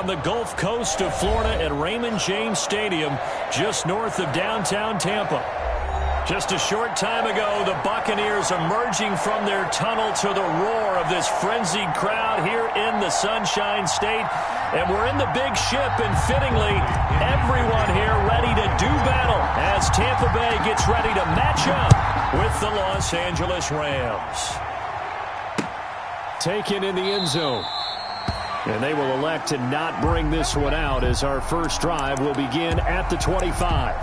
on the Gulf Coast of Florida at Raymond James Stadium, just north of downtown Tampa. Just a short time ago, the Buccaneers emerging from their tunnel to the roar of this frenzied crowd here in the Sunshine State. And we're in the big ship, and fittingly, everyone here ready to do battle as Tampa Bay gets ready to match up with the Los Angeles Rams. Taken in the end zone. And they will elect to not bring this one out as our first drive will begin at the 25.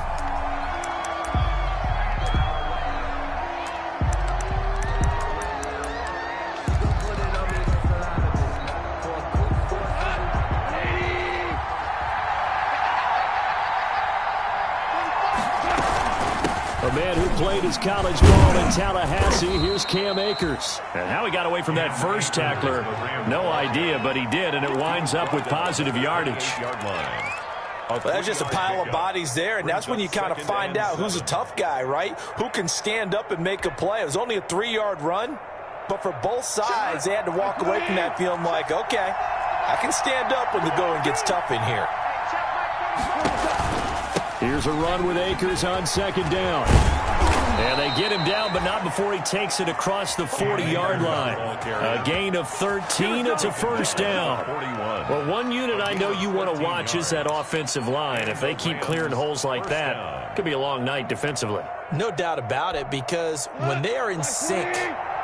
A man who played his college ball in Tallahassee, here's Cam Akers. And how he got away from that first tackler, no idea, but he did, and it winds up with positive yardage. Well, that's just a pile of bodies there, and that's when you kind of find out who's a tough guy, right? Who can stand up and make a play. It was only a 3-yard run, but for both sides, they had to walk away from that feeling like, okay, I can stand up when the going gets tough in here. Here's a run with Akers on second down. And they get him down, but not before he takes it across the 40-yard line. A gain of 13. It's a first down. Well, one unit I know you want to watch is that offensive line. If they keep clearing holes like that, it could be a long night defensively. No doubt about it, because when they are in sync,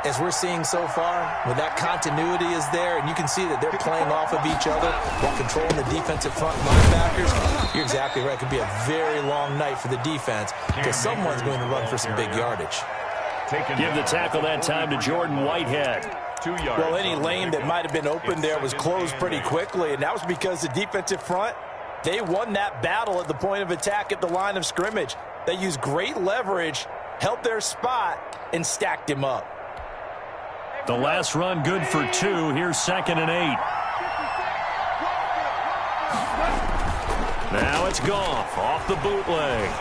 as we're seeing so far, when that continuity is there, and you can see that they're playing off of each other while controlling the defensive front linebackers, you're exactly right. It could be a very long night for the defense because someone's going to run for some big yardage. Give the tackle that time to Jordan Whitehead. 2 yards. Well, any lane that might have been open there was closed pretty quickly, and that was because the defensive front, they won that battle at the point of attack at the line of scrimmage. They used great leverage, held their spot, and stacked him up. The last run good for 2. Here's 2nd and 8. Now it's Goff off the bootleg.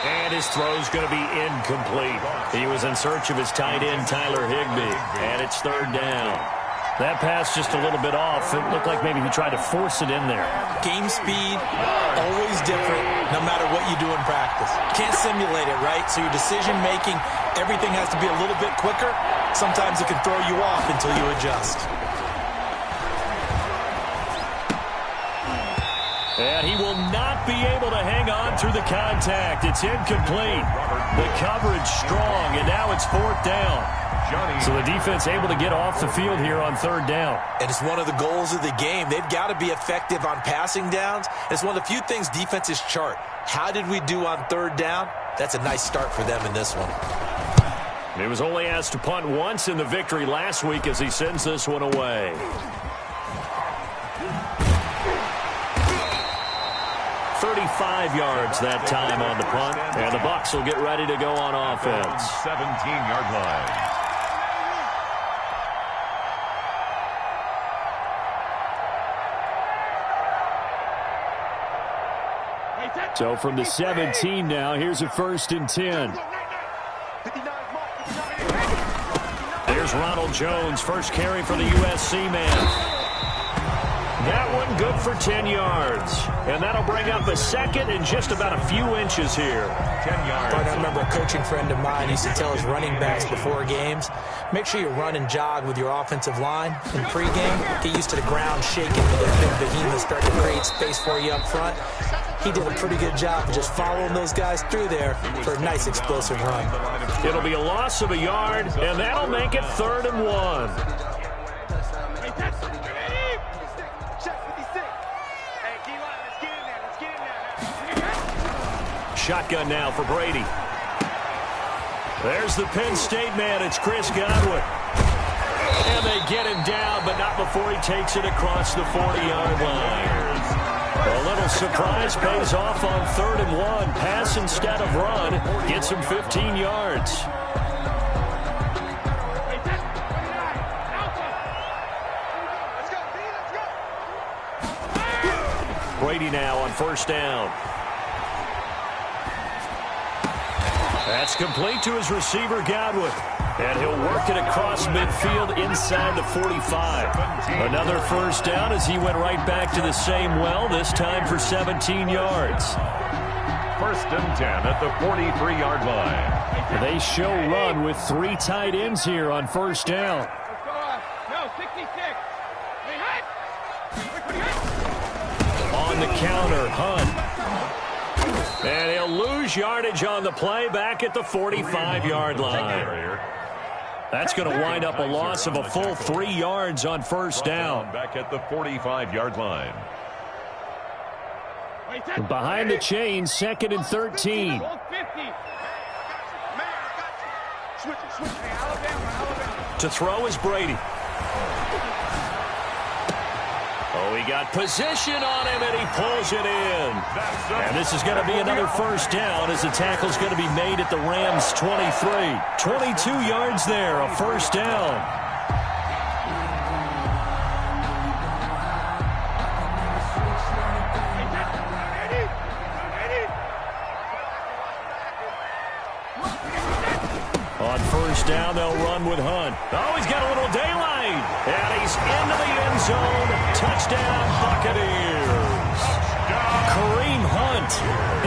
And his throw's going to be incomplete. He was in search of his tight end, Tyler Higbee. And it's 3rd down. That pass just a little bit off. It looked like maybe he tried to force it in there. Game speed, always different, no matter what you do in practice. Can't simulate it, right? So your decision-making, everything has to be a little bit quicker. Sometimes it can throw you off until you adjust. And he will not be able to hang on through the contact. It's incomplete. The coverage strong, and now it's 4th down. So the defense able to get off the field here on 3rd down. And it's one of the goals of the game. They've got to be effective on passing downs. It's one of the few things defenses chart. How did we do on 3rd down? That's a nice start for them in this one. He was only asked to punt once in the victory last week as he sends this one away. "35 yards that time on the punt, and the Bucs will get ready to go on offense. 17-yard line. So from the 17 now, here's a 1st and 10. There's Ronald Jones, first carry for the USC man. That one good for 10 yards. And that'll bring up a 2nd and just about a few inches here. 10 yards. I remember a coaching friend of mine used to tell his running backs before games, make sure you run and jog with your offensive line in pregame. Get used to the ground shaking with those big behemoths start to create space for you up front. He did a pretty good job of just following those guys through there for a nice explosive run. It'll be a loss of a yard, and that'll make it 3rd and 1. Shotgun now for Brady. There's the Penn State man. It's Chris Godwin. And they get him down, but not before he takes it across the 40-yard line. A little surprise pays off on 3rd and 1. Pass instead of run. Gets him 15 yards. Brady now on 1st down. That's complete to his receiver, Godwin. And he'll work it across midfield inside the 45. Another first down as he went right back to the same well, this time for 17 yards. 1st and 10 at the 43-yard line. They show run with 3 tight ends here on first down. No, 66. On the counter, Hunt. And he'll lose yardage on the play back at the 45-yard line. That's going to wind up a loss of a full 3 yards on first down. Back at the 45-yard line. Behind the chains, 2nd and 13. To throw is Brady. Oh, he got position on him, and he pulls it in. And this is going to be another first down as the tackle's going to be made at the Rams' 23. 22 yards there, a first down. On first down, they'll run with Hunt. Oh, he's got a little daylight. And he's into the end zone. Touchdown, Buccaneers. Kareem Hunt,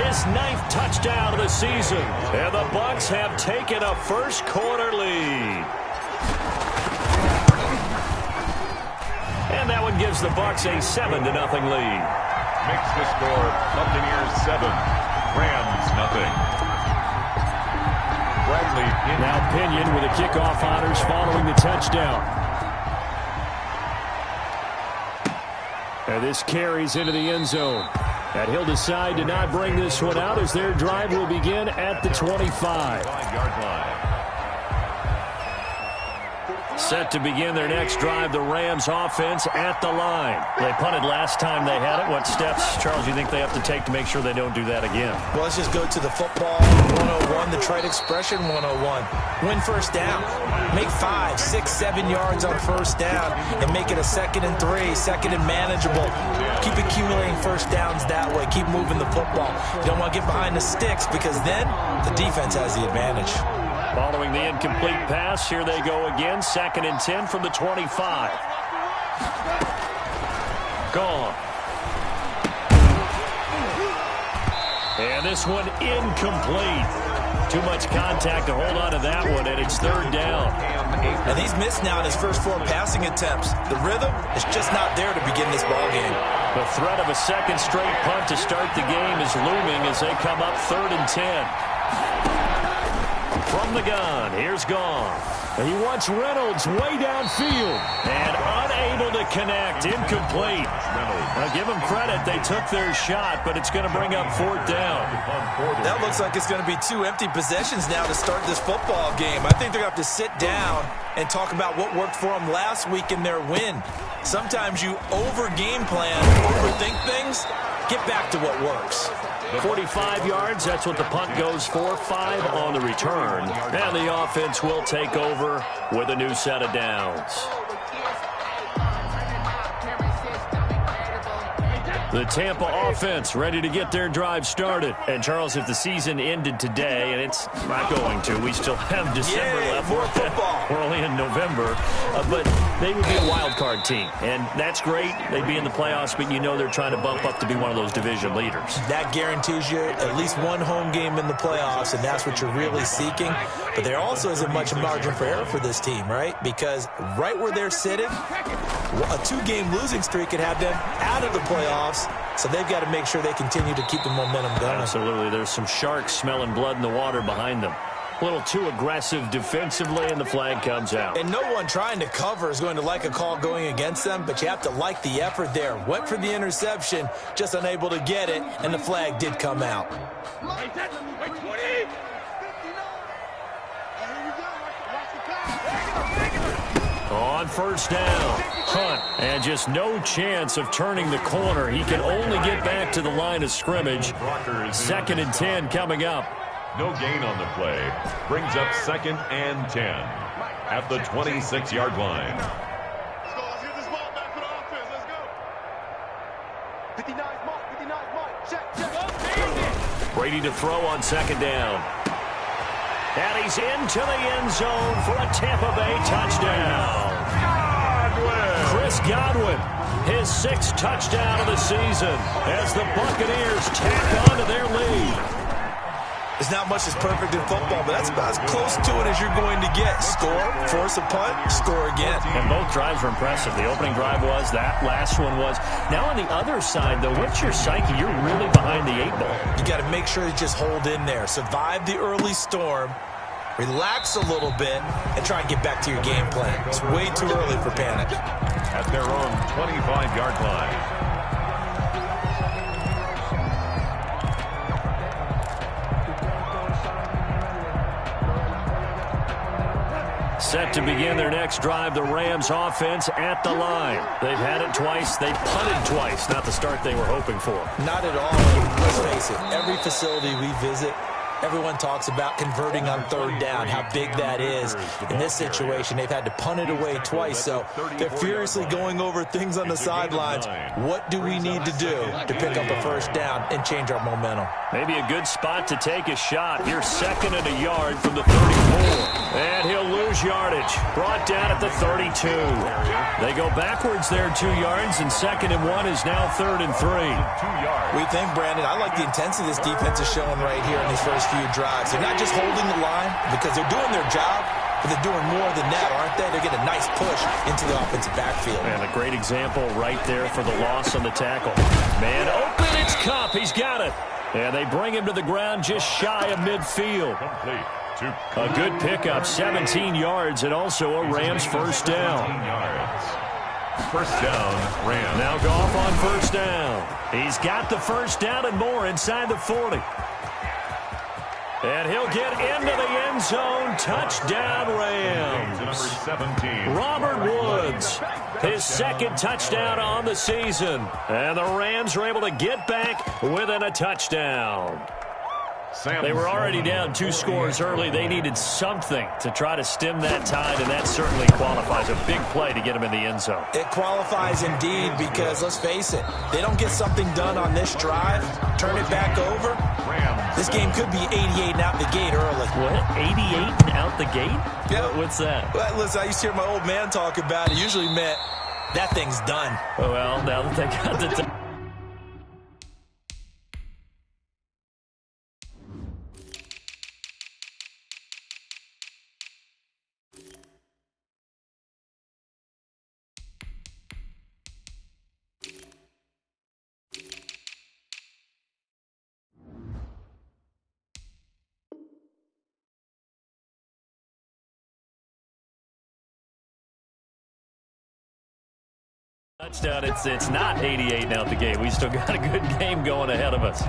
his 9th touchdown of the season. And the Bucs have taken a first quarter lead. And that one gives the Bucs a 7-0 lead. Makes the score Buccaneers 7, Rams nothing. Now Pinion with the kickoff honors following the touchdown. And this carries into the end zone. And he'll decide to not bring this one out as their drive will begin at the 25. 5-yard line. Set to begin their next drive, the Rams offense at the line. They punted last time they had it. What steps, Charles, you think they have to take to make sure they don't do that again? Well, let's just go to the football 101, the trade expression 101. Win first down. Make 5, 6, 7 yards on first down and make it a 2nd and 3, 2nd and manageable. Keep accumulating first downs that way. Keep moving the football. You don't want to get behind the sticks because then the defense has the advantage. Following the incomplete pass, here they go again. 2nd and 10 from the 25. Gone. And this one incomplete. Too much contact to hold on to that one, and it's 3rd down. And he's missed now in his first 4 passing attempts. The rhythm is just not there to begin this ball game. The threat of a 2nd straight punt to start the game is looming as they come up 3rd and 10. From the gun, here's Gone. He wants Reynolds way downfield and unable to connect. Incomplete. Now give them credit. They took their shot, but it's going to bring up 4th down. That looks like it's going to be 2 empty possessions now to start this football game. I think they're going to have to sit down and talk about what worked for them last week in their win. Sometimes you over-game plan, overthink things. Get back to what works. 45 yards, that's what the punt goes for. 5 on the return. And the offense will take over with a new set of downs. The Tampa offense ready to get their drive started. And, Charles, if the season ended today, and it's not going to, we still have December left. More football. We're only in November. But they would be a wild card team. And that's great. They'd be in the playoffs, but you know they're trying to bump up to be one of those division leaders. That guarantees you at least one home game in the playoffs, and that's what you're really seeking. But there also isn't much margin for error for this team, right? Because right where they're sitting, a 2-game losing streak could have them out of the playoffs. So they've got to make sure they continue to keep the momentum going. Absolutely. There's some sharks smelling blood in the water behind them. A little too aggressive defensively, and the flag comes out. And no one trying to cover is going to like a call going against them, but you have to like the effort there. Went for the interception, just unable to get it, and the flag did come out. On first down, Hunt, and just no chance of turning the corner. He can only get back to the line of scrimmage. 2nd and 10 coming up. No gain on the play. Brings up 2nd and 10 at the 26-yard line. Let's get this ball back for the offense. Let's go. 59 mark. Check. Brady to throw on 2nd down. And he's into the end zone for a Tampa Bay touchdown. Chris Godwin, his 6th touchdown of the season as the Buccaneers tack on to their lead. There's not much that's perfect in football, but that's about as close to it as you're going to get. Score, force a punt, score again. And both drives were impressive. The opening drive was, that last one was. Now on the other side, though, what's your psyche? You're really behind the 8 ball. You got to make sure you just hold in there. Survive the early storm, relax a little bit, and try and get back to your game plan. It's way too early for panic. At their own 25-yard line. Set to begin their next drive, the Rams offense at the line. They've had it twice. They've punted twice. Not the start they were hoping for. Not at all. Let's face it, every facility we visit, everyone talks about converting on 3rd down, how big that is. In this situation, they've had to punt it away twice, so they're furiously going over things on the sidelines. What do we need to do to pick up a 1st down and change our momentum? Maybe a good spot to take a shot. Here's 2nd and a yard from the 34. And he'll lose yardage. Brought down at the 32. They go backwards there 2 yards, and 2nd and 1 is now 3rd and 3. 2 yards. We think, Brandon, I like the intensity this defense is showing right here in these first few drives. They're not just holding the line because they're doing their job, but they're doing more than that, aren't they? They're getting a nice push into the offensive backfield. And a great example right there for the loss on the tackle. Man open, it's Kupp. He's got it. And they bring him to the ground just shy of midfield. Complete. A good pickup, 17 yards, and also a Rams 1st down. 17 yards. 1st down, Rams. Now Goff on 1st down. He's got the 1st down and more inside the 40. And he'll get into the end zone. Touchdown, Rams. Number 17. Robert Woods, his 2nd touchdown on the season. And the Rams are able to get back within a touchdown. They were already down 2 scores early. They needed something to try to stem that tide, and that certainly qualifies. A big play to get them in the end zone. It qualifies indeed because, let's face it, they don't get something done on this drive, turn it back over, this game could be 88 and out the gate early. What? 88 and out the gate? Yeah. What's that? Well, listen, I used to hear my old man talk about it. It usually meant that thing's done. Well, now that they got the... Touchdown, it's not 88 now at the gate. We still got a good game going ahead of us.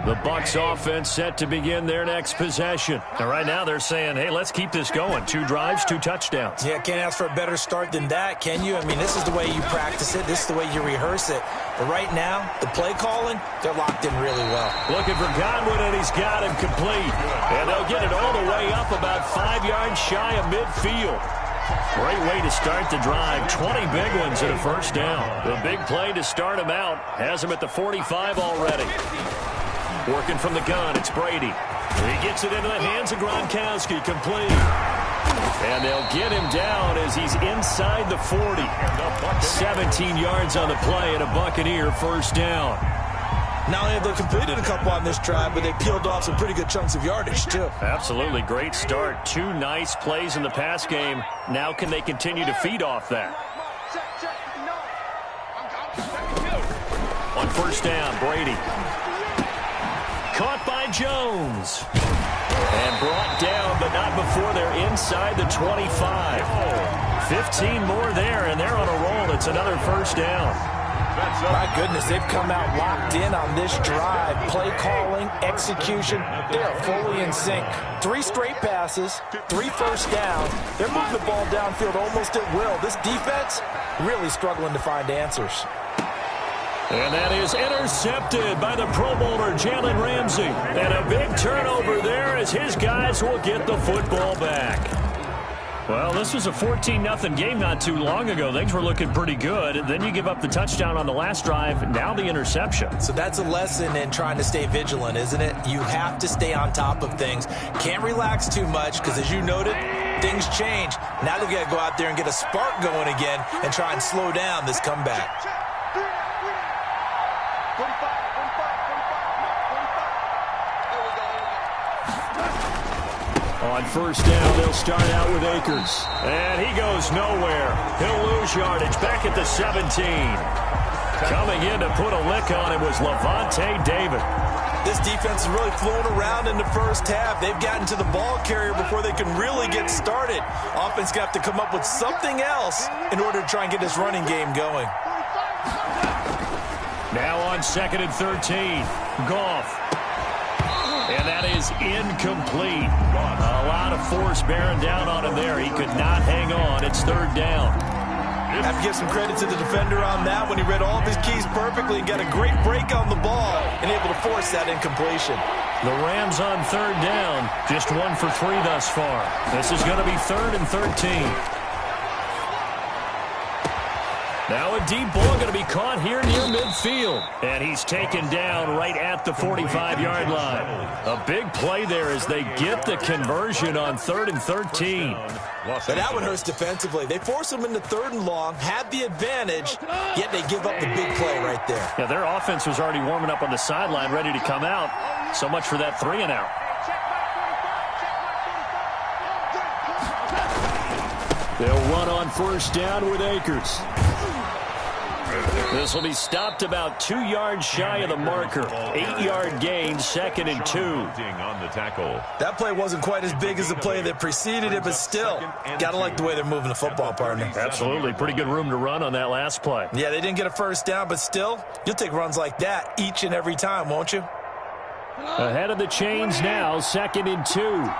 The Bucs offense set to begin their next possession. And right now they're saying, hey, let's keep this going. 2 drives, 2 touchdowns. Yeah, can't ask for a better start than that, can you? I mean, this is the way you practice it. This is the way you rehearse it. But right now, the play calling, they're locked in really well. Looking for Godwin, and he's got him complete. And they'll get it all the way up about 5 yards shy of midfield. Great way to start the drive. 20 big ones and a 1st down. The big play to start him out has him at the 45 already. Working from the gun, it's Brady. He gets it into the hands of Gronkowski, complete. And they'll get him down as he's inside the 40. 17 yards on the play and a Buccaneer 1st down. Not only have they completed a couple on this drive, but they peeled off some pretty good chunks of yardage, too. Absolutely. Great start. 2 nice plays in the pass game. Now can they continue to feed off that? On 1st down, Brady. Caught by Jones. And brought down, but not before they're inside the 25. 15 more there, and they're on a roll. It's another 1st down. My goodness, they've come out locked in on this drive. Play calling, execution, they are fully in sync. 3 straight passes, 3 1st down. They're moving the ball downfield almost at will. This defense really struggling to find answers. And that is intercepted by the Pro Bowler, Jalen Ramsey. And a big turnover there as his guys will get the football back. Well, this was a 14-0 game not too long ago. Things were looking pretty good. Then you give up the touchdown on the last drive, now the interception. So that's a lesson in trying to stay vigilant, isn't it? You have to stay on top of things. Can't relax too much because, as you noted, things change. Now they've got to go out there and get a spark going again and try and slow down this comeback. On first down, they'll start out with Akers. And he goes nowhere. He'll lose yardage back at the 17. Coming in to put a lick on him was Levante David. This defense is really flown around in the first half. They've gotten to the ball carrier before they can really get started. Offense going to have to come up with something else in order to try and get this running game going. Now on 2nd and 13. Goff. And that is incomplete. A lot of force bearing down on him there. He could not hang on. It's 3rd down. I have to give some credit to the defender on that when he read all of his keys perfectly and got a great break on the ball and able to force that incompletion. The Rams on 3rd down. Just 1 for 3 thus far. This is going to be 3rd and 13. Now a deep ball going to be caught here near midfield. And he's taken down right at the 45-yard line. A big play there as they get the conversion on 3rd and 13. But that one hurts defensively. They force them into 3rd and long, had the advantage, yet they give up the big play right there. Yeah, their offense was already warming up on the sideline, ready to come out. So much for that 3 and out. They'll run on first down with Akers. This will be stopped about 2 yards shy of the marker. 8-yard gain, 2nd and 2. On the tackle. That play wasn't quite as big as the play that preceded it, but still, got to like the way they're moving the football, partner. Absolutely. Pretty good room to run on that last play. Yeah, they didn't get a first down, but still, you'll take runs like that each and every time, won't you? Ahead of the chains now, 2nd and 2.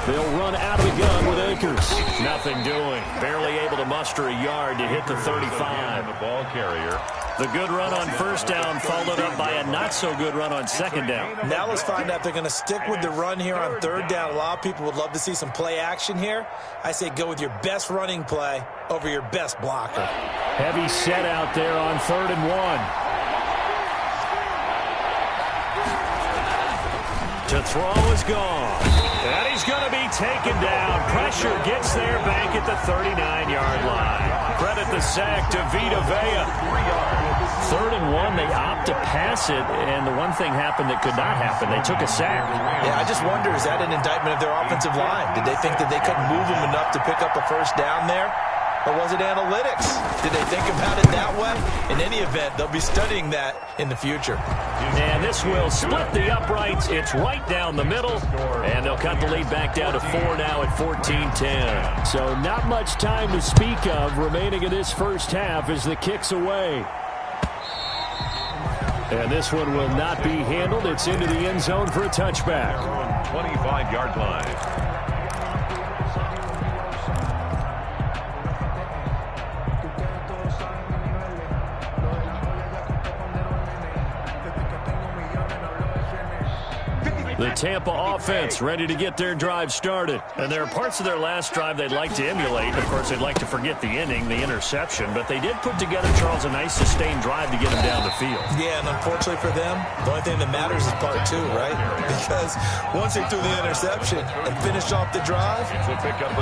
They'll run out of the gun with Akers. Nothing doing. Barely able to muster a yard to hit the 35. The ball carrier. The good run on first down followed up by a not-so-good run on 2nd down. Now let's find out if they're going to stick with the run here on 3rd down. A lot of people would love to see some play action here. I say go with your best running play over your best blocker. Heavy set out there on 3rd and 1. To throw is gone. And he's going to be taken down. Pressure gets there back at the 39-yard line. Credit the sack to Vita Vea. 3rd and 1, they opt to pass it, and the one thing happened that could not happen. They took a sack. Yeah, I just wonder, is that an indictment of their offensive line? Did they think that they couldn't move them enough to pick up a first down there? Or was it analytics? Did they think about it that way? In any event, they'll be studying that in the future. And this will split the uprights. It's right down the middle. And they'll cut the lead back down to 4 now at 14-10. So not much time to speak of remaining in this first half as the kick's away. And this one will not be handled. It's into the end zone for a touchback. 25-yard line. The Tampa offense ready to get their drive started. And there are parts of their last drive they'd like to emulate. Of course, they'd like to forget the inning, the interception. But they did put together, Charles, a nice sustained drive to get them down the field. Yeah, and unfortunately for them, the only thing that matters is part 2, right? Because once they threw the interception and finished off the drive,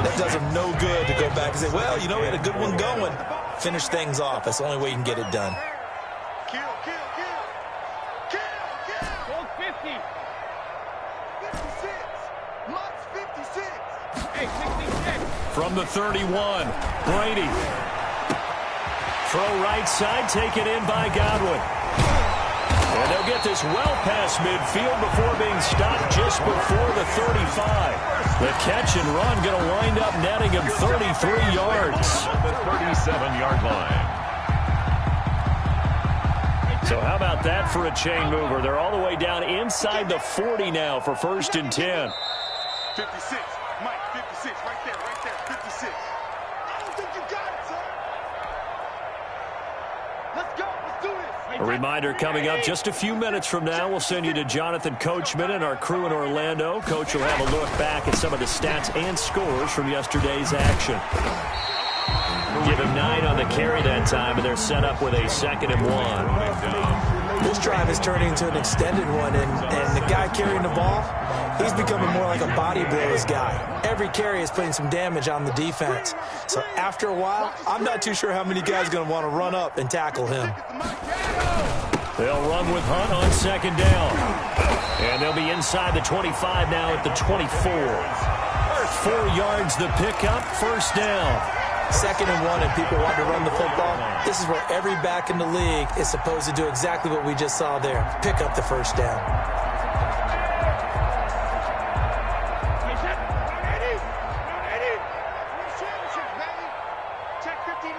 that does them no good to go back and say, well, you know, we had a good one going. Finish things off. That's the only way you can get it done. Kill. Hold 50. 56. Lux 56. Hey, 66. From the 31, Brady. Throw right side, taken in by Godwin. And they'll get this well past midfield before being stopped just before the 35. The catch and run going to wind up netting him 33 yards. The 37-yard line. So how about that for a chain mover? They're all the way down inside the 40 now for 1st and 10. 56. Mike, 56. Right there. 56. I don't think you got it, son. Let's go. Let's do this. A reminder coming up just a few minutes from now, we'll send you to Jonathan Coachman and our crew in Orlando. Coach will have a look back at some of the stats and scores from yesterday's action. Give him 9 on the carry that time, and they're set up with a 2nd and 1. This drive is turning into an extended one, and the guy carrying the ball, he's becoming more like a body blows guy. Every carry is putting some damage on the defense. So after a while, I'm not too sure how many guys are going to want to run up and tackle him. They'll run with Hunt on 2nd down. And they'll be inside the 25 now at the 24. 4 yards the pickup, 1st down. 2nd and 1, and people want to run the football. This is where every back in the league is supposed to do exactly what we just saw there. Pick up the 1st down. Check 59.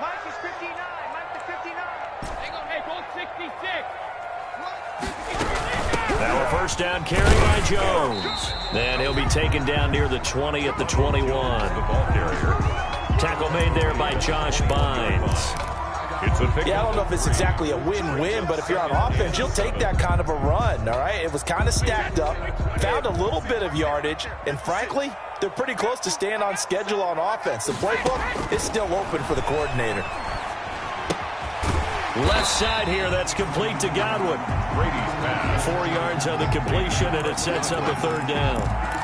Mike is 59. Mike is 59. Hey, go 66. Now a 1st down carry by Jones. Then he'll be taken down near the 20 at the 21. The ball carrier. Tackle made there by Josh Bynes. Yeah, I don't know if it's exactly a win-win, but if you're on offense, you'll take that kind of a run, all right? It was kind of stacked up, found a little bit of yardage, and frankly, they're pretty close to staying on schedule on offense. The playbook is still open for the coordinator. Left side here, that's complete to Godwin. 4 yards on the completion, and it sets up a 3rd down.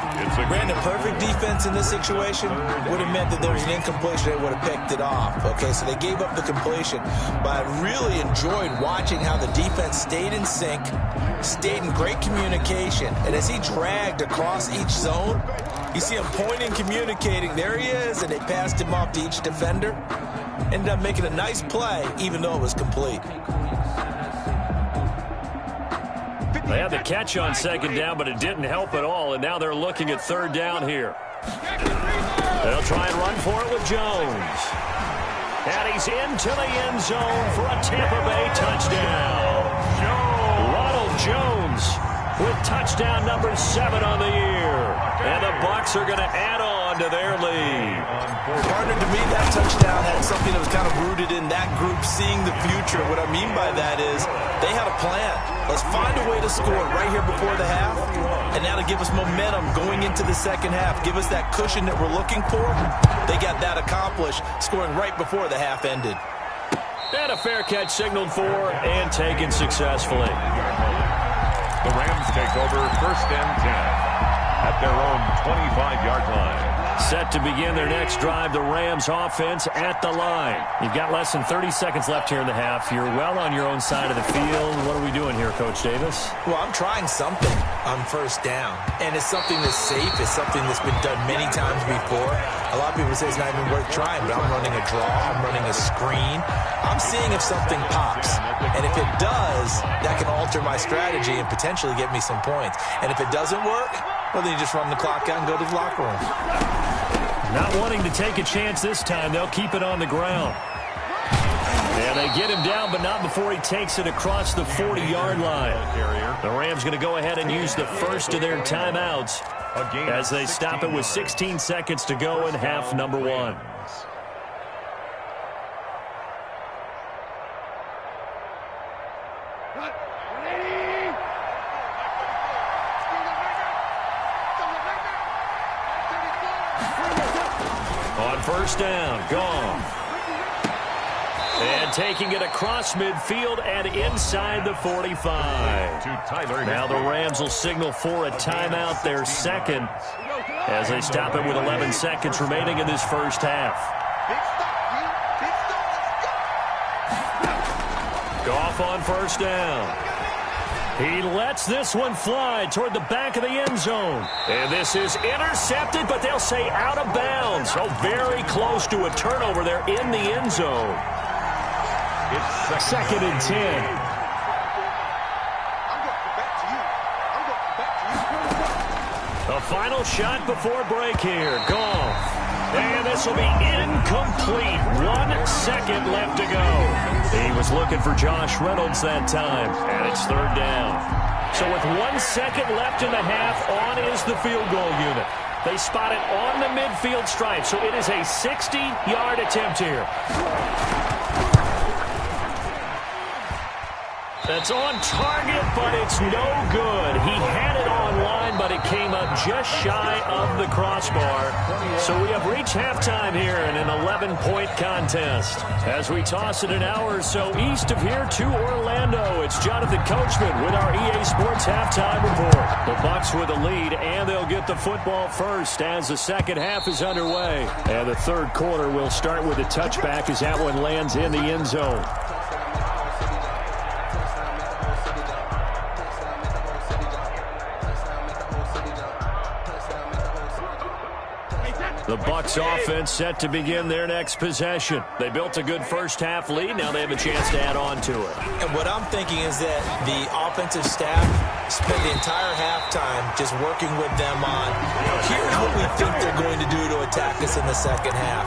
Brandon, perfect defense in this situation would have meant that there was an incompletion. They would have picked it off. Okay, so they gave up the completion. But I really enjoyed watching how the defense stayed in sync, stayed in great communication. And as he dragged across each zone, you see him pointing, communicating. There he is, and they passed him off to each defender. Ended up making a nice play, even though it was complete. They had the catch on 2nd down, but it didn't help at all, and now they're looking at 3rd down here. They'll try and run for it with Jones. And he's into the end zone for a Tampa Bay touchdown. Ronald Jones with touchdown number 7 on the year. And the Bucs are going to add on to their lead. Partner, to me, that touchdown had something that was kind of rooted in that group seeing the future. What I mean by that is they had a plan. Let's find a way to score right here before the half, and now to give us momentum going into the 2nd half. Give us that cushion that we're looking for. They got that accomplished, scoring right before the half ended. And a fair catch signaled for and taken successfully. The Rams take over 1st and 10 at their own 25-yard line. Set to begin their next drive, the Rams offense at the line. You've got less than 30 seconds left here in the half. You're well on your own side of the field. What are we doing here, Coach Davis? Well, I'm trying something on 1st down, and it's something that's safe. It's something that's been done many times before. A lot of people say it's not even worth trying, but I'm running a draw. I'm running a screen. I'm seeing if something pops, and if it does, that can alter my strategy and potentially get me some points. And if it doesn't work, well, then you just run the clock out and go to the locker room. Not wanting to take a chance this time, they'll keep it on the ground. And they get him down, but not before he takes it across the 40-yard line. The Rams going to go ahead and use the first of their timeouts as they stop it with 16 seconds to go in half number 1. On 1st down, gone. And taking it across midfield and inside the 45. Now the Rams will signal for a timeout, their 2nd, as they stop it with 11 seconds remaining in this 1st half. Goff on 1st down. He lets this one fly toward the back of the end zone. And this is intercepted, but they'll say out of bounds. So very close to a turnover there in the end zone. It's 2nd and 10. A final shot before break here. Goff. And this will be incomplete. 1 second left to go. He was looking for Josh Reynolds that time. And it's 3rd down. So with 1 second left in the half, on is the field goal unit. They spot it on the midfield stripe. So it is a 60-yard attempt here. That's on target, but it's no good. He had it online, but it came up just shy of the crossbar. So we have reached halftime here in an 11-point contest. As we toss it an hour or so east of here to Orlando, it's Jonathan Coachman with our EA Sports halftime report. The Bucks with a lead, and they'll get the football first as the second half is underway. And the third quarter will start with a touchback as that one lands in the end zone. The Bucks offense set to begin their next possession. They built a good first-half lead. Now they have a chance to add on to it. And what I'm thinking is that the offensive staff spent the entire halftime just working with them on, here's what we think they're going to do to attack us in the second half.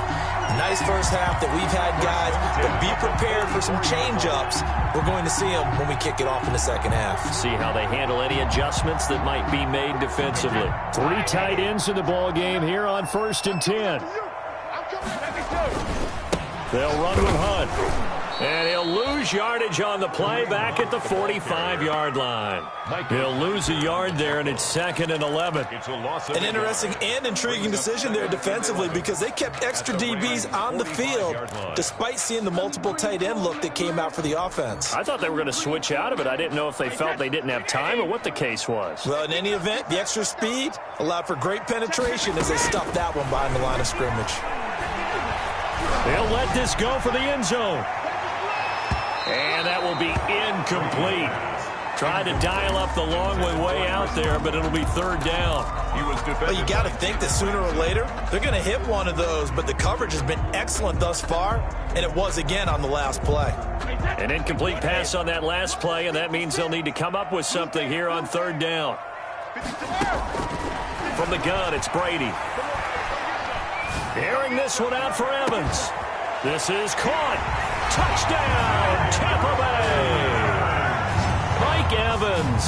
Nice first half that we've had, guys, but be prepared for some change-ups. We're going to see them when we kick it off in the second half. See how they handle any adjustments that might be made defensively. 3 tight ends in the ball game here on 1st and 10. They'll run with Hunt. And he'll lose yardage on the play back at the 45-yard line. He'll lose a yard there, and it's 2nd and 11. An interesting and intriguing decision there defensively because they kept extra DBs on the field despite seeing the multiple tight end look that came out for the offense. I thought they were going to switch out of it. I didn't know if they felt they didn't have time or what the case was. Well, in any event, the extra speed allowed for great penetration as they stuffed that one behind the line of scrimmage. They'll let this go for the end zone. And that will be incomplete. Tried to dial up the long way out there, but it'll be 3rd down. Well, you got to think that sooner or later, they're going to hit one of those, but the coverage has been excellent thus far, and it was again on the last play. An incomplete pass on that last play, and that means they'll need to come up with something here on 3rd down. From the gun, it's Brady. Airing this one out for Evans. This is caught. Touchdown, Tampa Bay! Mike Evans,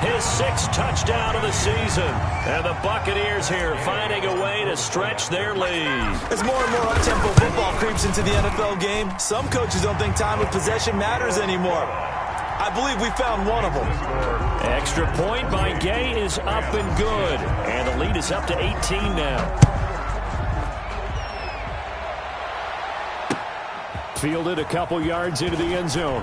his 6th touchdown of the season. And the Buccaneers here finding a way to stretch their lead. As more and more up-tempo football creeps into the NFL game, some coaches don't think time of possession matters anymore. I believe we found one of them. Extra point by Gay is up and good. And the lead is up to 18 now. Fielded a couple yards into the end zone.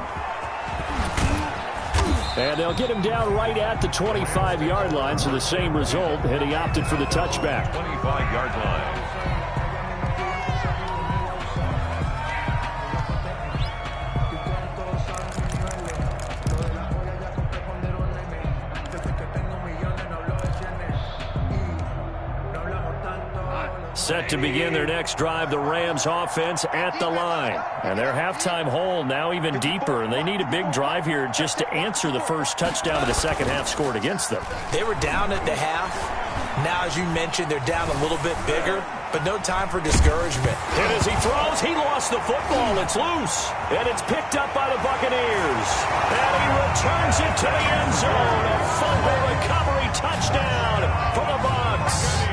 And they'll get him down right at the 25-yard line, so the same result, and he opted for the touchback. 25-yard line. Set to begin their next drive, the Rams offense at the line. And their halftime hole now even deeper, and they need a big drive here just to answer the first touchdown of the second half scored against them. They were down at the half. Now, as you mentioned, they're down a little bit bigger, but no time for discouragement. And as he throws, he lost the football. It's loose, and it's picked up by the Buccaneers. And he returns it to the end zone. A fumble recovery touchdown for the Bucs.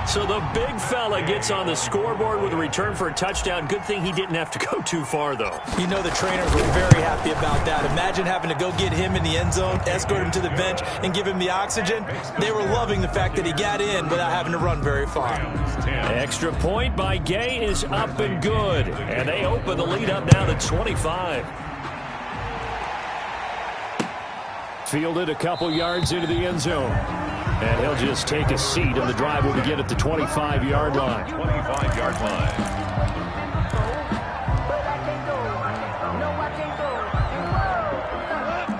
So the big fella gets on the scoreboard with a return for a touchdown. Good thing he didn't have to go too far, though. You know the trainers were very happy about that. Imagine having to go get him in the end zone, escort him to the bench, and give him the oxygen. They were loving the fact that he got in without having to run very far. Extra point by Gay is up and good. And they open the lead up now to 25. Fielded a couple yards into the end zone. And he'll just take a seat, and the drive will begin at the 25-yard line. 25-yard line.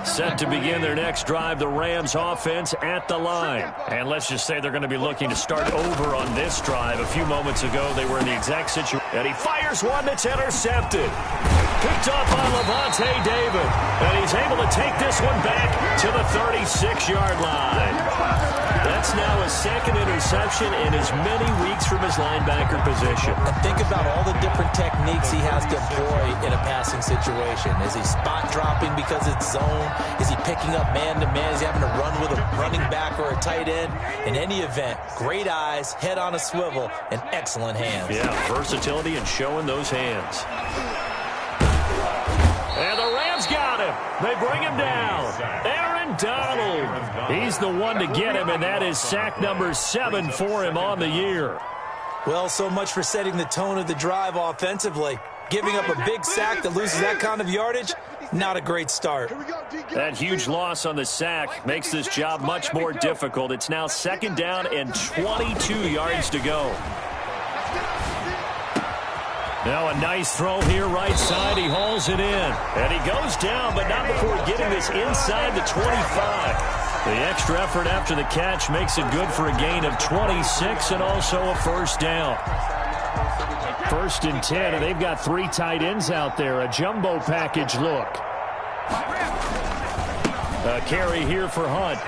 Set to begin their next drive, the Rams offense at the line. And let's just say they're going to be looking to start over on this drive. A few moments ago, they were in the exact situation. And he fires one that's intercepted. Picked up by Levante David. And he's able to take this one back to the 36-yard line. That's now his 2nd interception in as many weeks from his linebacker position. And think about all the different techniques he has to employ in a passing situation. Is he spot dropping because it's zone? Is he picking up man-to-man? Is he having to run with a running back or a tight end? In any event, great eyes, head on a swivel, and excellent hands. Yeah, versatility and showing those hands. And the him. They bring him down. Aaron Donald. He's the one to get him, and that is sack number 7 for him on the year. Well, so much for setting the tone of the drive offensively. Giving up a big sack that loses that kind of yardage, not a great start. That huge loss on the sack makes this job much more difficult. It's now 2nd down and 22 yards to go. Now a nice throw here right side. He hauls it in. And he goes down, but not before getting this inside the 25. The extra effort after the catch makes it good for a gain of 26 and also a first down. 1st and 10, and they've got 3 tight ends out there. A jumbo package look. A carry here for Hunt.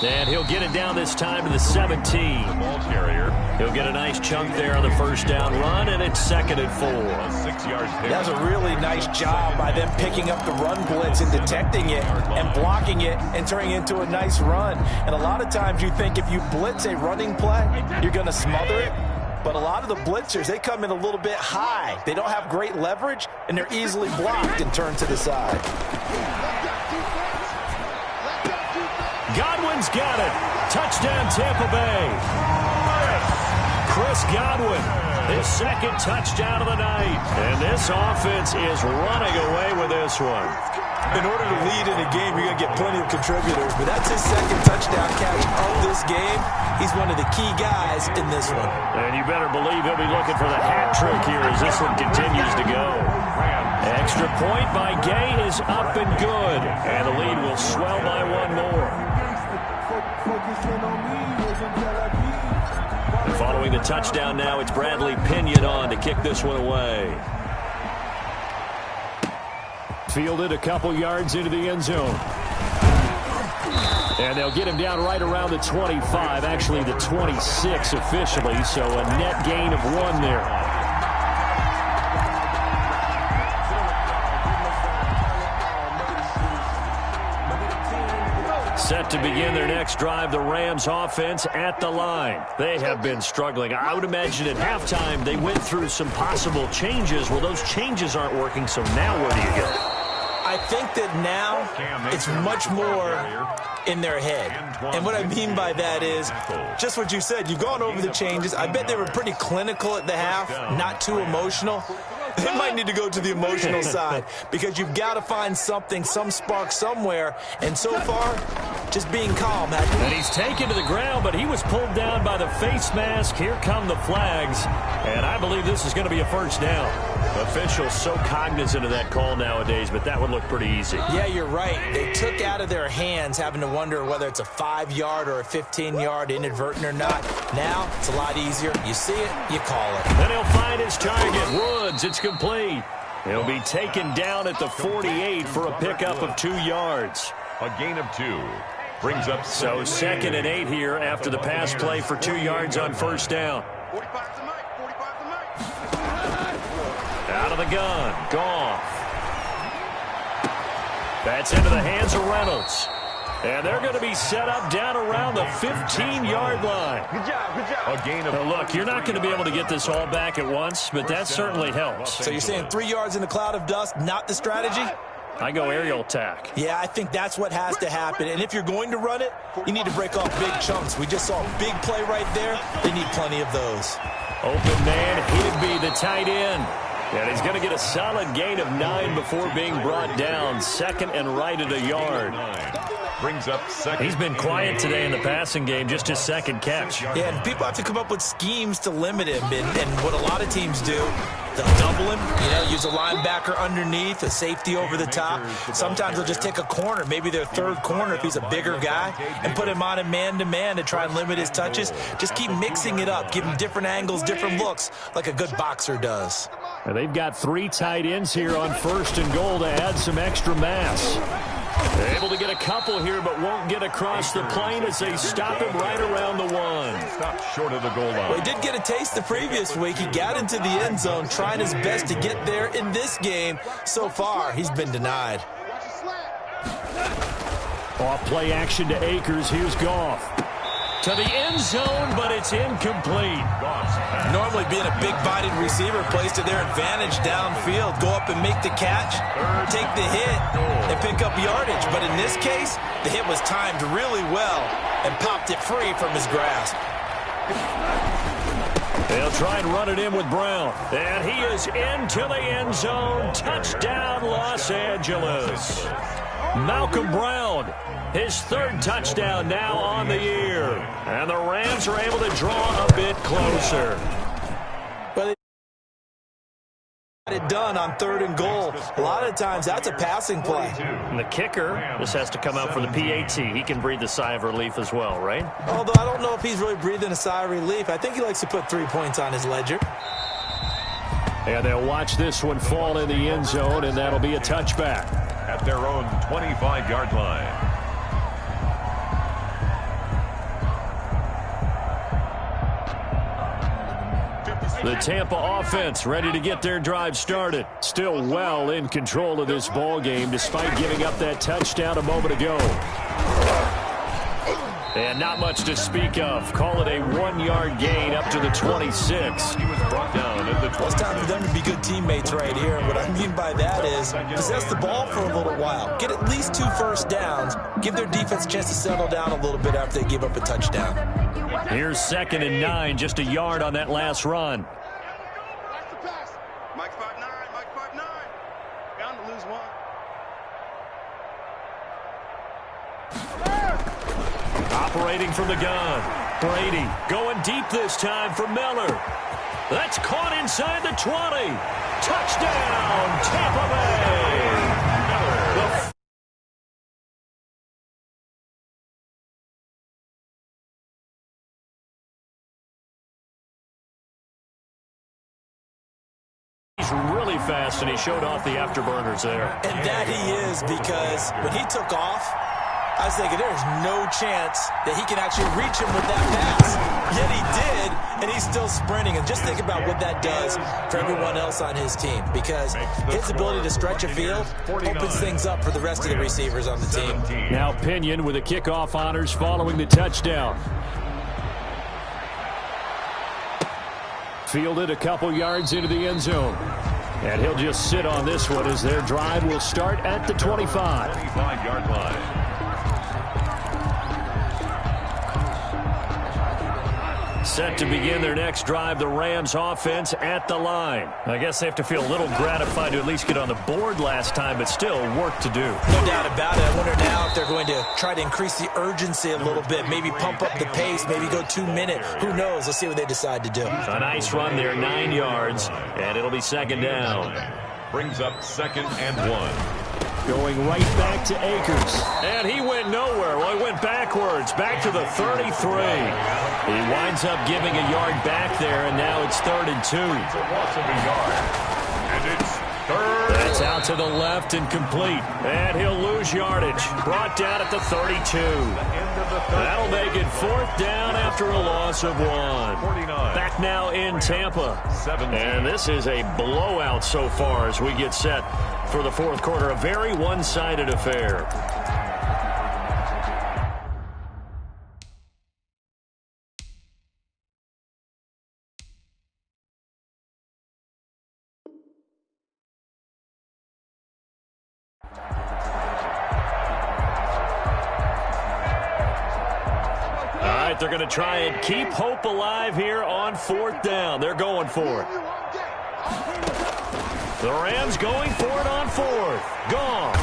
And he'll get it down this time to the 17. Ball carrier. He'll get a nice chunk there on the first down run, and it's 2nd and 4. 6-yard pick. That was a really nice job by them picking up the run blitz and detecting it and blocking it and turning it into a nice run. And a lot of times you think if you blitz a running play, you're going to smother it. But a lot of the blitzers, they come in a little bit high. They don't have great leverage, and they're easily blocked and turned to the side. Godwin's got it. Touchdown, Tampa Bay. Chris Godwin, his 2nd touchdown of the night. And this offense is running away with this one. In order to lead in a game, you're going to get plenty of contributors. But that's his 2nd touchdown catch of this game. He's one of the key guys in this one. And you better believe he'll be looking for the hat trick here as this one continues to go. Extra point by Gay is up and good. And the lead will swell by 1 more. And following the touchdown now, it's Bradley Pinion on to kick this one away. Fielded a couple yards into the end zone. And they'll get him down right around the 25, actually the 26 officially, so a net gain of 1 there. Set to begin their next drive, the Rams offense at the line. They have been struggling. I would imagine at halftime they went through some possible changes. Well, those changes aren't working, so now where do you go? I think that now it's much more in their head. And what I mean by that is just what you said. You've gone over the changes. I bet they were pretty clinical at the half, not too emotional. They might need to go to the emotional side because you've got to find something, some spark somewhere. And so far, just being calm. And he's taken to the ground, but he was pulled down by the face mask. Here come the flags. And I believe this is going to be a first down. Officials so cognizant of that call nowadays, but that would look pretty easy. Yeah, you're right. They took out of their hands having to wonder whether it's a 5-yard or a 15-yard inadvertent or not. Now, it's a lot easier. You see it, you call it. Then he'll find his target. Woods, it's complete. He'll be taken down at the 48 for a pickup of 2 yards. A gain of 2. Brings up so 2nd and 8 here after the pass play for 2 yards on first down. 45 to Mike. 45 to Mike. Out of the gun. Goff. That's into the hands of Reynolds. And they're going to be set up down around the 15-yard line. Good job, good job. a gain of... Now look, you're not going to be able to get this all back at once, but that certainly helps. So you're saying 3 yards in a cloud of dust, not the strategy? I go aerial attack. Yeah, I think that's what has to happen. And if you're going to run it, you need to break off big chunks. We just saw a big play right there. They need plenty of those. Open man, Hidby, the tight end. And he's going to get a solid gain of 9 before being brought down. 2nd and right at a yard. Brings up 2nd. He's been quiet today in the passing game, just his 2nd catch. Yeah, and people have to come up with schemes to limit him. And what a lot of teams do, they'll double him, use a linebacker underneath, a safety over the top. Sometimes they'll just take a corner, maybe their 3rd corner if he's a bigger guy, and put him on a man-to-man to try and limit his touches. Just keep mixing it up, give him different angles, different looks, like a good boxer does. And they've got 3 tight ends here on 1st and goal to add some extra mass. They're able to get a couple here, but won't get across the plane as they stop him right around the 1. Stopped short of the goal line. Well, he did get a taste the previous week. He got into the end zone, trying his best to get there in this game. So far, he's been denied. Off play action to Akers. Here's Goff. to the end zone, but it's incomplete. Normally being a big-bodied receiver plays to their advantage downfield. Go up and make the catch, take the hit, and pick up yardage. But in this case, the hit was timed really well and popped it free from his grasp. They'll try and run it in with Brown. And he is into the end zone. Touchdown, Los Angeles. Malcolm Brown, his third touchdown now on the year. And the Rams are able to draw a bit closer. But it done on 3rd and goal. A lot of times that's a passing play. And the kicker, this has to come out for the PAT. He can breathe a sigh of relief as well, right? Although I don't know if he's really breathing a sigh of relief. I think he likes to put 3 points on his ledger. And they'll watch this one fall in the end zone, and that'll be a touchback. At their own 25-yard line. The Tampa offense ready to get their drive started. Still well in control of this ball game despite giving up that touchdown a moment ago. And not much to speak of. Call it a 1-yard gain up to the 26. He was brought down at the 26. It's time for them to be good teammates right here. And what I mean by that is possess the ball for a little while. Get at least 2 first downs. Give their defense a chance to settle down a little bit after they give up a touchdown. Here's 2nd and 9, just a yard on that last run. Watch the pass. Mike 5'9", Mike 5'9". Bound to lose one. Operating from the gun. Brady going deep this time for Miller. That's caught inside the 20. Touchdown, Tampa Bay. He's really fast, and he showed off the afterburners there. And that he is, because when he took off, I was thinking there's no chance that he can actually reach him with that pass. Yet he did, and he's still sprinting. And just think about what that does for everyone else on his team, because his ability to stretch a field opens things up for the rest of the receivers on the team. Now Pinion with the kickoff honors following the touchdown. Fielded a couple yards into the end zone. And he'll just sit on this one as their drive will start at the 25. 25-yard line. Set to begin their next drive, the Rams offense at the line. I guess they have to feel a little gratified to at least get on the board last time, but still work to do. No doubt about it. I wonder now if they're going to try to increase the urgency a little bit, maybe pump up the pace, maybe go 2-minute. Who knows? Let's see what they decide to do. A nice run there, 9 yards, and it'll be 2nd down. Brings up 2nd and 1. Going right back to Akers. And he went nowhere. Well, he went backwards, back to the 33. He winds up giving a yard back there, and now it's 3rd and 2. It's a loss of a yard. And it's 3rd. That's out to the left and complete. And he'll lose yardage. Brought down at the 32. That'll make it 4th down after a loss of 1. Back now in Tampa. And this is a blowout so far as we get set for the 4th quarter. A very one-sided affair. They're going to try and keep hope alive here on 4th down. They're going for it. The Rams going for it on 4th. Gone.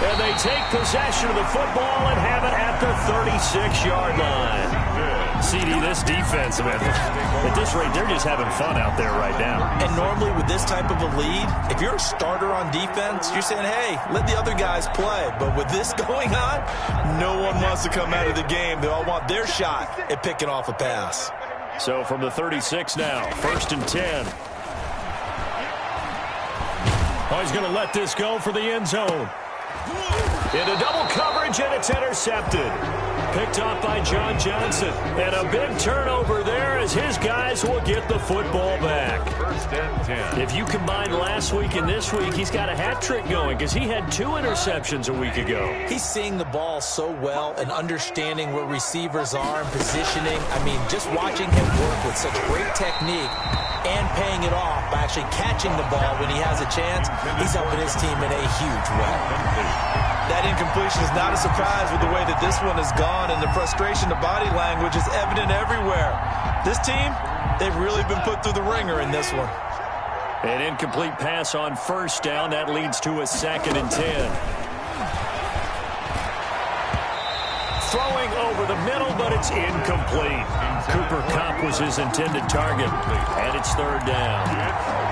And they take possession of the football and have it at the 36-yard line. CD, this defense, man, at this rate, they're just having fun out there right now. And normally with this type of a lead, if you're a starter on defense, you're saying, hey, let the other guys play. But with this going on, no one wants to come out of the game. They all want their shot at picking off a pass. So from the 36 now, 1st and 10. Oh, he's going to let this go for the end zone. Into double coverage, and it's intercepted. Picked off by John Johnson. And a big turnover there as his guys will get the football back. and 10. If you combine last week and this week, he's got a hat trick going because he had 2 interceptions a week ago. He's seeing the ball so well and understanding where receivers are and positioning. I mean, just watching him work with such great technique and paying it off by actually catching the ball when he has a chance, he's helping his team in a huge way. That incompletion is not a surprise with the way that this one has gone, and the frustration, the body language is evident everywhere. This team, they've really been put through the ringer in this one. An incomplete pass on first down. That leads to a 2nd and 10. Throwing over the middle, but it's incomplete. Cooper Kupp was his intended target, and it's 3rd down.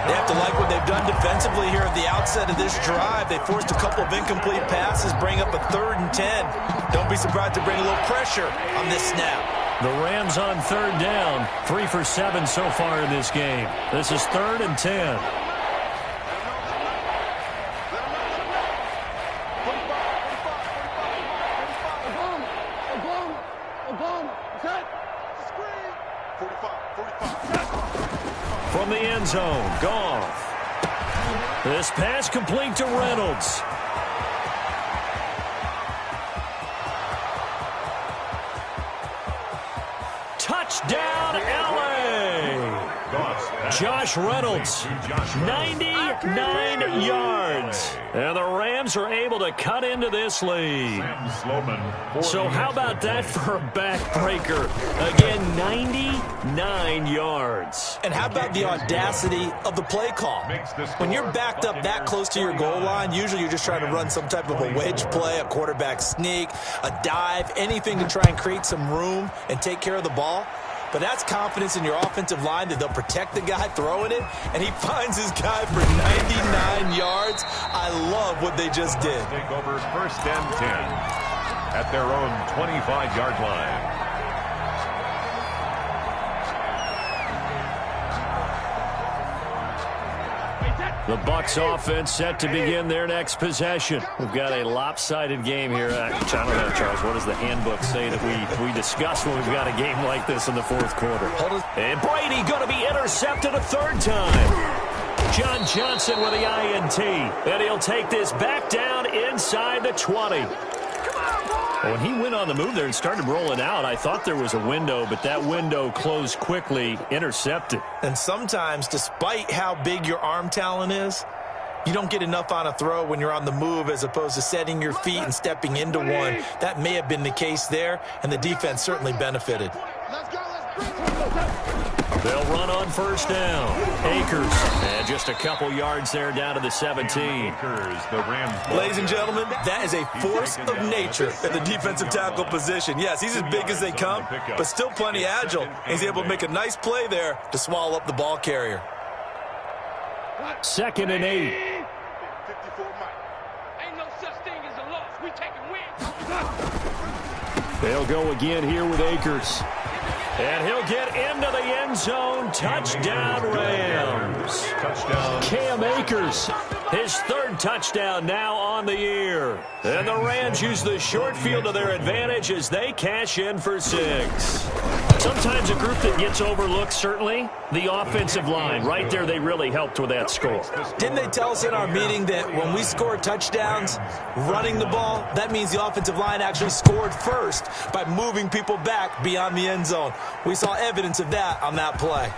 They have to like what they've done defensively here at the outset of this drive. They forced a couple of incomplete passes, bring up a 3rd and 10. Don't be surprised to bring a little pressure on this snap. The Rams on 3rd down, 3 for 7 so far in this game. This is 3rd and 10. From the end zone, Goff. This pass complete to Reynolds. Touchdown, L.A. Josh Reynolds, 99 yards. And the Rams are able to cut into this lead. So how about that for a backbreaker? Again, 99 yards. And how about the audacity of the play call? When you're backed up that close to your goal line, usually you're just trying to run some type of a wedge play, a quarterback sneak, a dive, anything to try and create some room and take care of the ball. But that's confidence in your offensive line that they'll protect the guy throwing it, and he finds his guy for 99 yards. I love what they just did. Take over 1st and 10 at their own 25-yard line. The Bucs offense set to begin their next possession. We've got a lopsided game here. I don't know, Charles, what does the handbook say that we discuss when we've got a game like this in the 4th quarter? And Brady going to be intercepted a 3rd time. John Johnson with the INT. And he'll take this back down inside the 20. When he went on the move there and started rolling out, I thought there was a window, but that window closed quickly, intercepted. And sometimes, despite how big your arm talent is, you don't get enough on a throw when you're on the move as opposed to setting your feet and stepping into one. That may have been the case there, and the defense certainly benefited. They'll run on 1st down. Akers, and just a couple yards there down to the 17. Ladies and gentlemen, that is a force of nature at the defensive tackle position. Yes, he's as big as they come, but still plenty agile. He's able to make a nice play there to swallow up the ball carrier. 2nd and 8. Ain't no such thing as a loss. We taking wins. They'll go again here with Akers. And he'll get into the end zone. Touchdown, Rams. Touchdown. Cam Akers, his 3rd touchdown now on the year. And the Rams use the short field to their advantage as they cash in for 6. Sometimes a group that gets overlooked, certainly, the offensive line. Right there, they really helped with that score. Didn't they tell us in our meeting that when we score touchdowns running the ball, that means the offensive line actually scored first by moving people back beyond the end zone? We saw evidence of that on that play.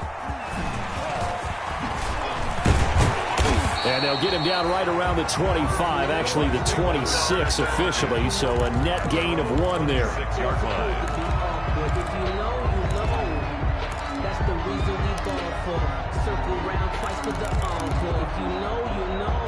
And they'll get him down right around the 25, actually the 26 officially, so a net gain of 1 there. 6-yard line. That's the reason we ball for. Circle round twice for the encore. If you know, you know.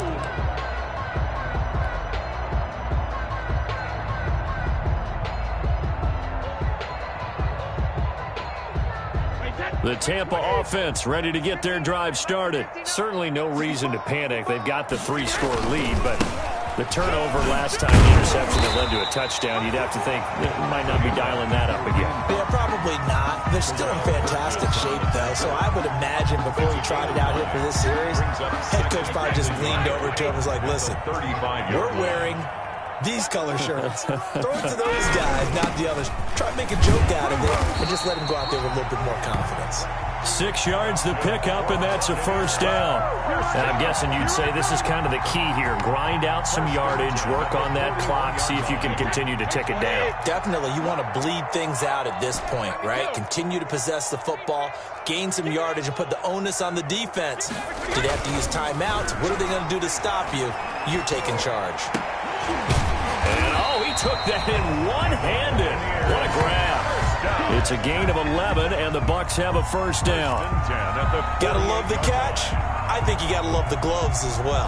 The Tampa offense ready to get their drive started. Certainly no reason to panic. They've got the 3-score lead, but the turnover last time, the interception that led to a touchdown, you'd have to think they might not be dialing that up again. Yeah, probably not. They're still in fantastic shape, though, so I would imagine before he trotted out here for this series, head coach probably just leaned over to him and was like, listen, we're wearing these color shirts. Throw it to those guys, not the others. Try to make a joke out of it and just let him go out there with a little bit more confidence. 6 yards the pickup, and that's a first down. And I'm guessing you'd say this is kind of the key here. Grind out some yardage, work on that clock, see if you can continue to tick it down. Definitely, you want to bleed things out at this point, right? Continue to possess the football, gain some yardage, and put the onus on the defense. Do they have to use timeouts? What are they going to do to stop you? You're taking charge. And, he took that in one-handed. What a grab. It's a gain of 11, and the Bucs have a first down. Gotta love the catch. I think you gotta love the gloves as well.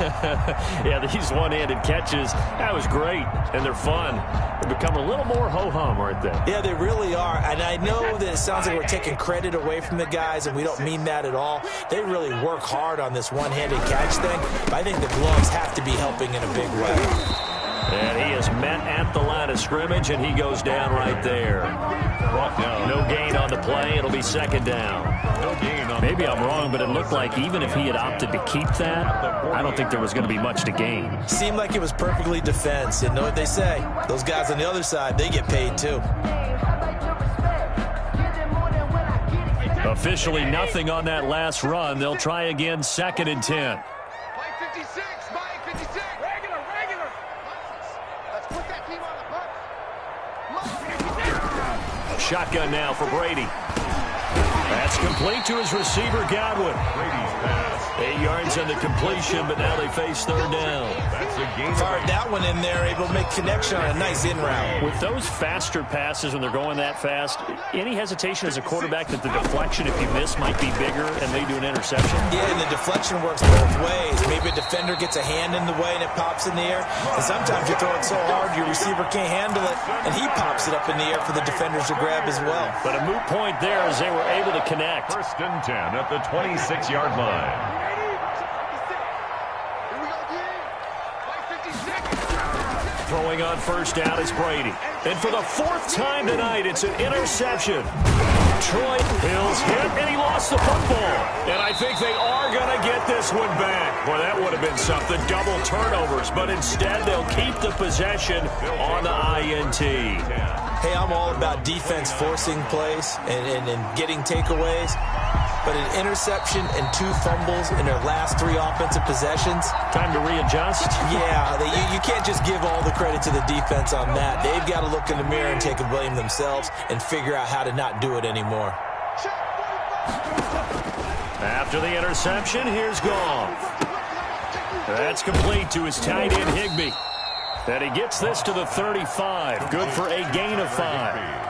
Yeah, these one-handed catches, that was great, and they're fun. They become a little more ho-hum, aren't they? Yeah, they really are, and I know that it sounds like we're taking credit away from the guys, and we don't mean that at all. They really work hard on this one-handed catch thing, but I think the gloves have to be helping in a big way. And he is met at the line of scrimmage, and he goes down right there. No gain on the play. It'll be second down. Maybe I'm wrong, but it looked like even if he had opted to keep that, I don't think there was going to be much to gain. Seemed like it was perfectly defense. You know what they say? Those guys on the other side, they get paid too. Officially nothing on that last run. They'll try again, 2nd and 10. Mike 56, Mike 56. Regular. Let's put that team on the punt. Shotgun now for Brady. That's complete to his receiver, Godwin. Brady's pass. 8 yards on the completion, but now they face third down. That's a gain. Fired that one in there, able to make connection on a nice in route. With those faster passes when they're going that fast, any hesitation as a quarterback that the deflection, if you miss, might be bigger and they do an interception? Yeah, and the deflection works both ways. Maybe a defender gets a hand in the way and it pops in the air. And sometimes you throw it so hard your receiver can't handle it, and he pops it up in the air for the defenders to grab as well. But a moot point there as they were able to connect. 1st and 10 at the 26-yard line. Throwing on first down is Brady. And for the 4th time tonight, it's an interception. Troy Hill's hit, and he lost the football. And I think they are going to get this one back. Well, that would have been something, double turnovers. But instead, they'll keep the possession on the INT. Hey, I'm all about defense forcing plays and getting takeaways. But an interception and 2 fumbles in their last 3 offensive possessions. Time to readjust? Yeah, you can't just give all the credit to the defense on that. They've got to look in the mirror and take a blame themselves and figure out how to not do it anymore. After the interception, here's Goff. That's complete to his tight end, Higbee. And he gets this to the 35. Good for a gain of 5.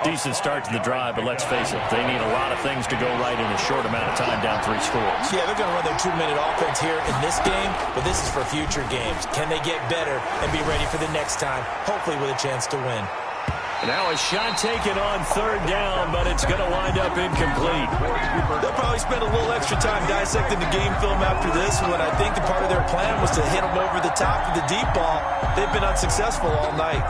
Decent start to the drive, but let's face it, they need a lot of things to go right in a short amount of time, down 3 scores. Yeah, they're going to run their 2-minute offense here in this game, but this is for future games. Can they get better and be ready for the next time, hopefully with a chance to win? Now a shot taken on 3rd down, but it's going to wind up incomplete. They'll probably spend a little extra time dissecting the game film after this one. I think the part of their plan was to hit them over the top of the deep ball. They've been unsuccessful all night.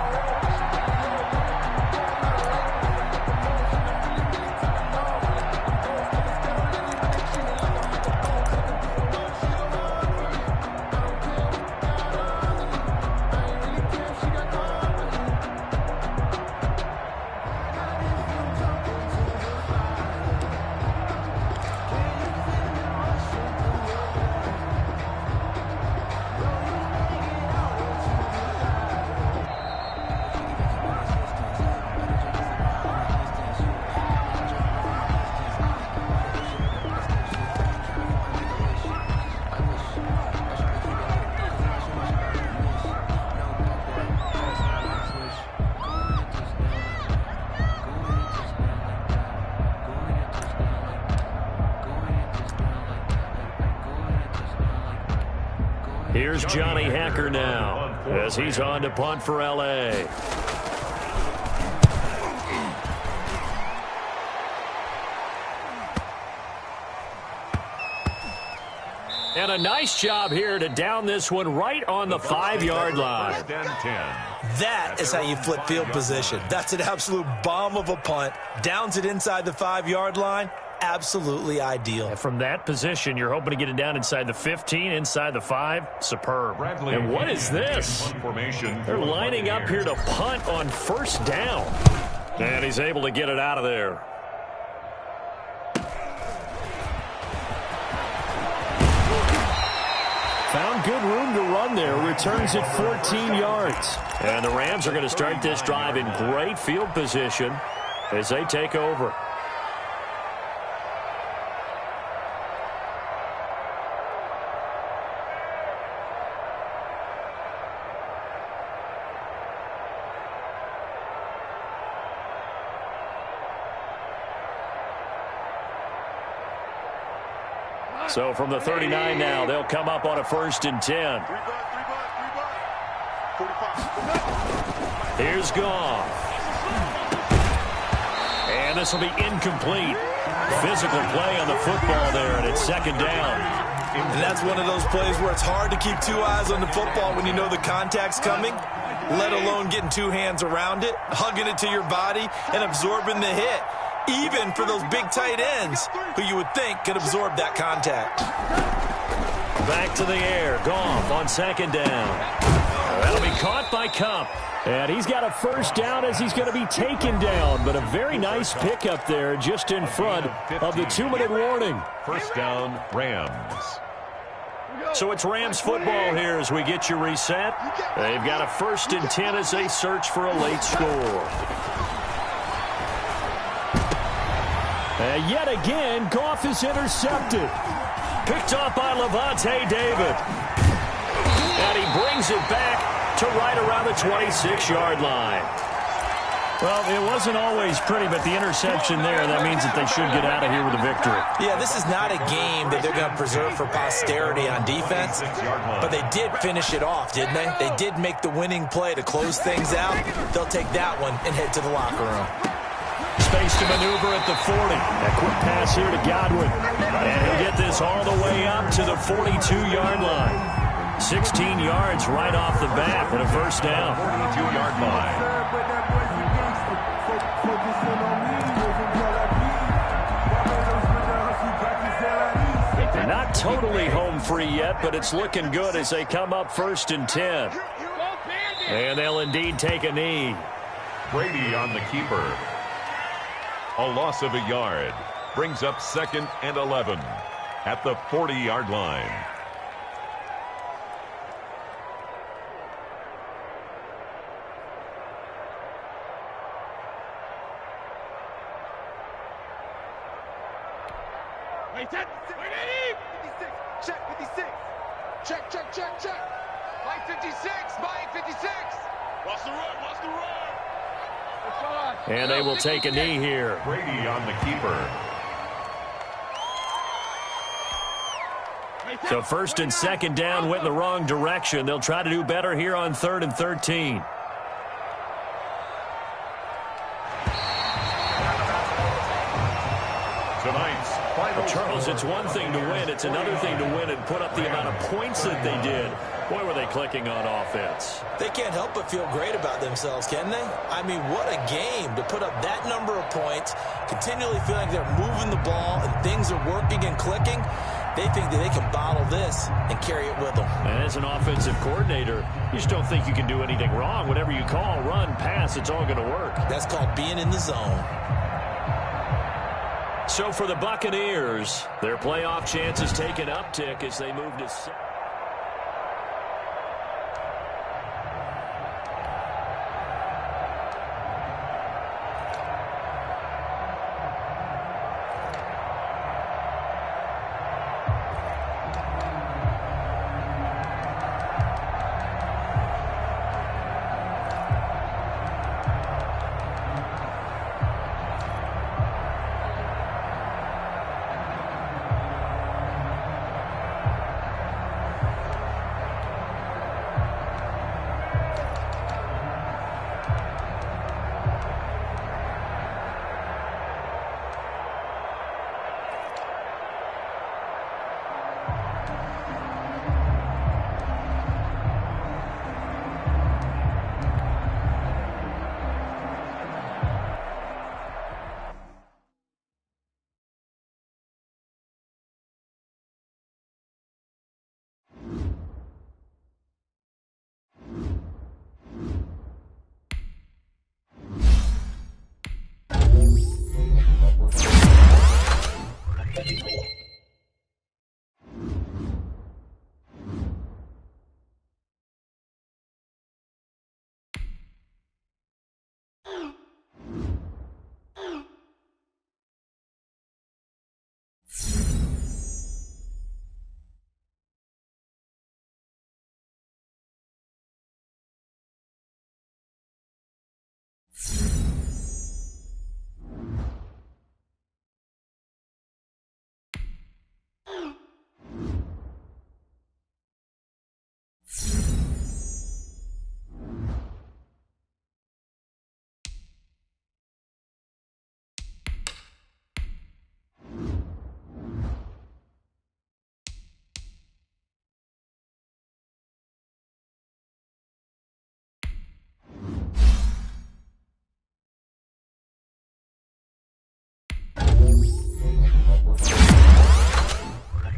Here's Johnny Hacker now as he's on to punt for L.A. And a nice job here to down this one right on the 5-yard line. That is how you flip field position. That's an absolute bomb of a punt. Downs it inside the 5-yard line. Absolutely ideal. From that position, you're hoping to get it down inside the 15, inside the 5. Superb. And what is this? They're lining up here to punt on first down. And he's able to get it out of there. Found good room to run there. Returns at 14 yards. And the Rams are going to start this drive in great field position as they take over. So from the 39 now, they'll come up on a 1st and 10. Here's Goff. And this will be incomplete. Physical play on the football there, and it's 2nd down. And that's one of those plays where it's hard to keep 2 eyes on the football when you know the contact's coming, let alone getting 2 hands around it, hugging it to your body, and absorbing the hit. Even for those big tight ends who you would think could absorb that contact. Back to the air. Goff on 2nd down. That'll be caught by Kupp. And he's got a 1st down as he's going to be taken down. But a very nice pickup there just in front of the 2-minute warning. 1st down, Rams. So it's Rams football here as we get you reset. They've got a 1st and 10 as they search for a late score. And yet again, Goff is intercepted. Picked off by Levante David. And he brings it back to right around the 26-yard line. Well, it wasn't always pretty, but the interception there, that means that they should get out of here with a victory. Yeah, this is not a game that they're going to preserve for posterity on defense, but they did finish it off, didn't they? They did make the winning play to close things out. They'll take that one and head to the locker room. Space to maneuver at the 40. A quick pass here to Godwin. And he'll get this all the way up to the 42-yard line. 16 yards right off the bat and a 1st down. 42-yard line. They're not totally home free yet, but it's looking good as they come up 1st and 10. And they'll indeed take a knee. Brady on the keeper. A loss of a yard. Brings up 2nd and 11 at the 40-yard line. Wait, 56. Check, 56. Check. Mike 56. Mike 56. Watch the run. And they will take a knee here. Brady on the keeper. So 1st and 2nd down went in the wrong direction. They'll try to do better here on 3rd and 13. Tonight's final Charles, score. it's one thing to win. It's another thing to win and put up the amount of points that they did. Boy, were they clicking on offense. They can't help but feel great about themselves, can they? I mean, what a game to put up that number of points, continually feeling they're moving the ball and things are working and clicking. They think that they can bottle this and carry it with them. And as an offensive coordinator, you just don't think you can do anything wrong. Whatever you call, run, pass, it's all going to work. That's called being in the zone. So for the Buccaneers, their playoff chances take an uptick as they move to...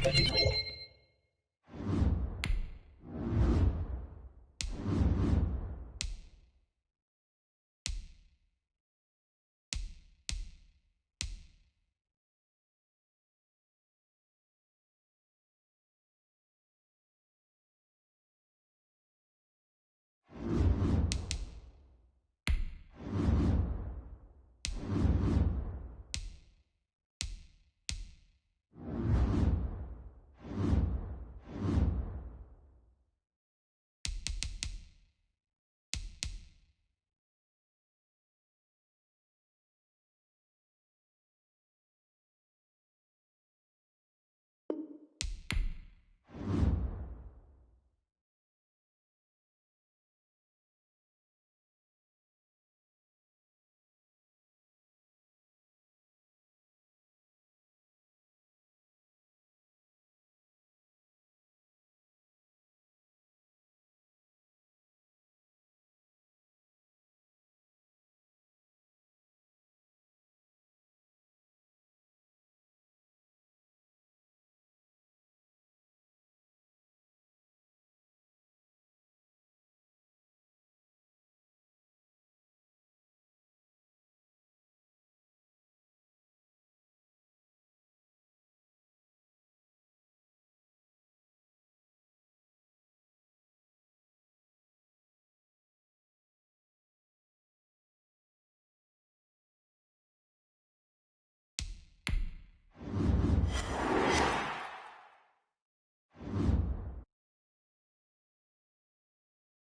2.